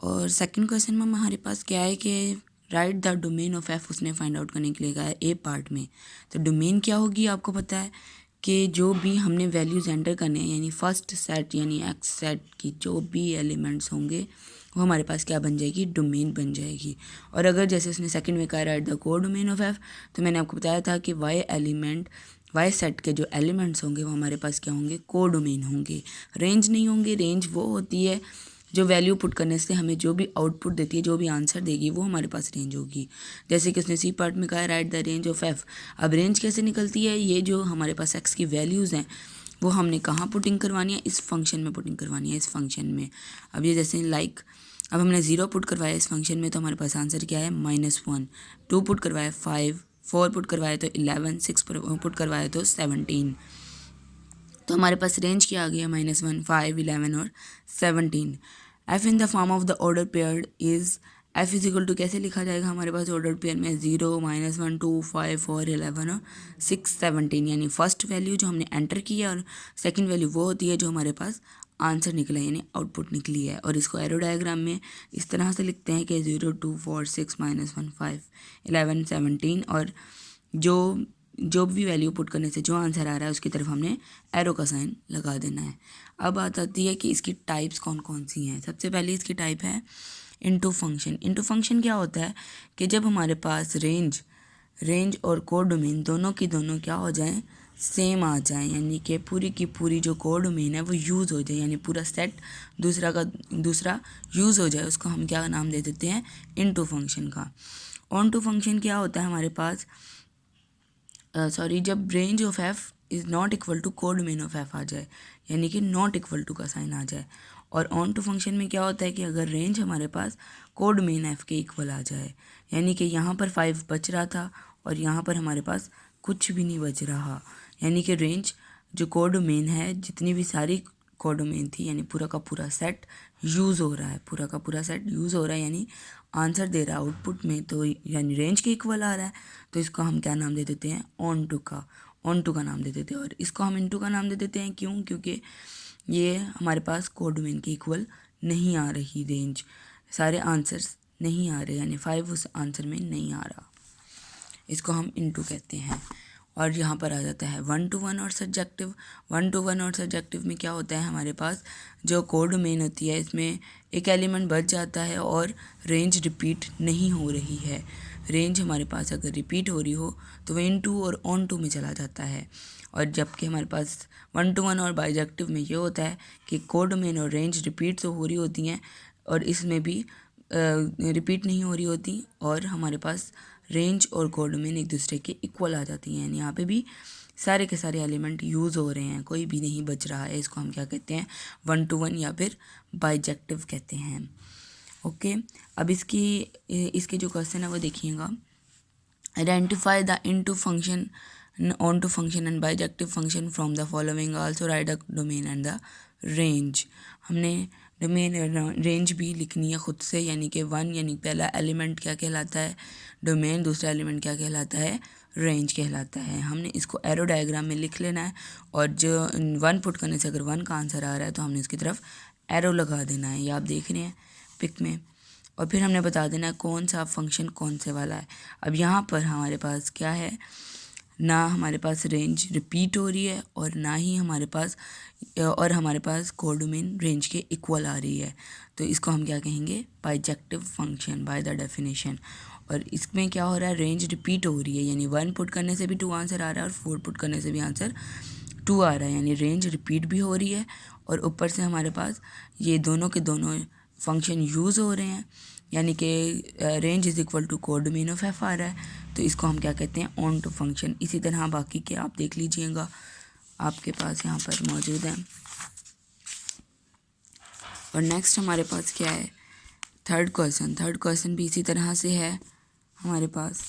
और second question में हमारे पास क्या है कि right the domain of F उसने फाइंड आउट करने के लिए कहा है ए पार्ट में। तो डोमेन क्या होगी आपको पता है कि जो भी हमने वैल्यूज़ एंटर करने हैं यानी फर्स्ट सेट यानी एक्स सेट की जो भी एलिमेंट्स होंगे वो हमारे पास क्या बन जाएगी, डोमेन बन जाएगी। और अगर जैसे उसने सेकंड में कहा राइट द को डोमेन ऑफ एफ, तो मैंने आपको बताया था कि वाई सेट के जो एलिमेंट्स होंगे वो हमारे पास क्या होंगे, को डोमेन होंगे, रेंज नहीं होंगे। रेंज वो होती है जो वैल्यू पुट करने से हमें जो भी आउटपुट देती है, जो भी आंसर देगी वो हमारे पास रेंज होगी। जैसे कि उसने सी पार्ट में कहा है right the range of F. अब रेंज कैसे निकलती है, ये जो हमारे पास एक्स की वैल्यूज़ हैं वो हमने कहाँ पुटिंग करवानी है, इस फंक्शन में पुटिंग करवानी है, इस फंक्शन में। अब ये जैसे अब हमने 0 पुट करवाया इस फंक्शन में, तो हमारे पास आंसर क्या है -1। 2 पुट करवाया 5, 4 पुट करवाया तो 11, 6 पुट करवाया तो 17। तो हमारे पास रेंज क्या आ गया, -1, 5, 11 और 17। F in the form of the order pair is, f is equal to कैसे लिखा जाएगा हमारे पास ऑर्डर पेयर में, 0, -1, 2, 5, 4, 11 और 6, 17। यानी फर्स्ट वैल्यू जो हमने एंटर की है और सेकंड वैल्यू वो होती है जो हमारे पास आंसर निकला है यानी आउटपुट निकली है। और इसको एरो डायग्राम में इस तरह से लिखते हैं कि 0, 2, 4, 6, -1, 5, 11, 17 और जो भी वैल्यू पुट करने से जो आंसर आ रहा है उसकी तरफ हमने एरो का साइन लगा देना है। अब बात आती है कि इसकी टाइप्स कौन कौन सी हैं। सबसे पहले इसकी टाइप है इनटू फंक्शन। इनटू फंक्शन क्या होता है कि जब हमारे पास रेंज और कोड डोमेन दोनों की दोनों क्या हो जाएं, सेम आ जाए, यानी कि पूरी की पूरी जो कोड डोमेन है वो यूज़ हो जाए, यानी पूरा सेट दूसरा का दूसरा यूज़ हो जाए, उसको हम क्या नाम दे देते हैं, इनटू फंक्शन का। ऑन टू फंक्शन क्या होता है हमारे पास, जब range of f is not equal to codomain of f आ जाए, यानी कि नॉट इक्वल टू का साइन आ जाए। और ऑन टू फंक्शन में क्या होता है कि अगर रेंज हमारे पास कोड डोमेन एफ के इक्वल आ जाए, यानी कि यहाँ पर 5 बच रहा था और यहाँ पर हमारे पास कुछ भी नहीं बच रहा, यानी कि रेंज जो कोड डोमेन है जितनी भी सारी कोड डोमेन थी यानी पूरा का पूरा सेट यूज़ हो रहा है, पूरा का पूरा सेट यूज़ हो रहा है, यानी आंसर दे रहा है आउटपुट में, तो यानी रेंज के इक्वल आ रहा है। तो इसको हम क्या नाम दे देते हैं, ऑन टू का नाम दे देते हैं। और इसको हम इनटू का नाम दे देते हैं, क्यों, क्योंकि ये हमारे पास कोड डोमेन के इक्वल नहीं आ रही रेंज, सारे आंसर्स नहीं आ रहे, यानी 5 उस आंसर में नहीं आ रहा, इसको हम इनटू कहते हैं। और यहाँ पर आ जाता है 1 to 1 और सब्जेक्टिव। 1 to 1 और सब्जेक्टिव में क्या होता है, हमारे पास जो कोड डोमेन होती है इसमें एक एलिमेंट बच जाता है और रेंज रिपीट नहीं हो रही है। रेंज हमारे पास अगर रिपीट हो रही हो तो वह इनटू और ऑन टू में चला जाता है। और जबकि हमारे पास 1 to 1 और बाइजेक्टिव में ये होता है कि कोड डोमेन और रेंज रिपीट तो हो रही होती हैं और इसमें भी रिपीट नहीं हो रही होती, और हमारे पास रेंज और कोड डोमेन एक दूसरे के इक्वल आ जाती हैं, यानी यहाँ पे भी सारे के सारे एलिमेंट यूज़ हो रहे हैं, कोई भी नहीं बच रहा है। इसको हम क्या कहते हैं, 1 to 1 या फिर बाइजेक्टिव कहते हैं। ओके, अब इसके जो क्वेश्चन है वो देखिएगा। Identify the into function, onto function and bijective function from the following, also write the domain and the range. हमने डोमेन रेंज भी लिखनी है खुद से, यानी कि 1 यानी पहला एलिमेंट क्या कहलाता है, डोमेन, दूसरा एलिमेंट क्या कहलाता है, रेंज कहलाता है। हमने इसको एरो डायग्राम में लिख लेना है और जो 1 पुट करने से अगर 1 का आंसर आ रहा है तो हमने इसकी तरफ एरो लगा देना है, ये आप देख रहे हैं पिक में। और फिर हमने बता देना है कौन सा फंक्शन कौन से वाला है। अब यहाँ पर हमारे पास क्या है, ना हमारे पास रेंज रिपीट हो रही है और ना ही हमारे पास कोड डोमेन रेंज के इक्वल आ रही है, तो इसको हम क्या कहेंगे, bijective function by the definition. और इसमें क्या हो रहा है, रेंज रिपीट हो रही है, यानी 1 पुट करने से भी 2 आंसर आ रहा है और 4 पुट करने से भी आंसर 2 आ रहा है, यानी रेंज रिपीट भी हो रही है और ऊपर से हमारे पास ये दोनों के दोनों फंक्शन यूज़ हो रहे हैं, यानी कि range is equal to codomain of f आ रहा है, तो इसको हम क्या कहते हैं, ऑन टू फंक्शन। इसी तरह बाकी के आप देख लीजिएगा, आपके पास यहाँ पर मौजूद है। और नेक्स्ट हमारे पास क्या है, थर्ड क्वेश्चन भी इसी तरह से है हमारे पास।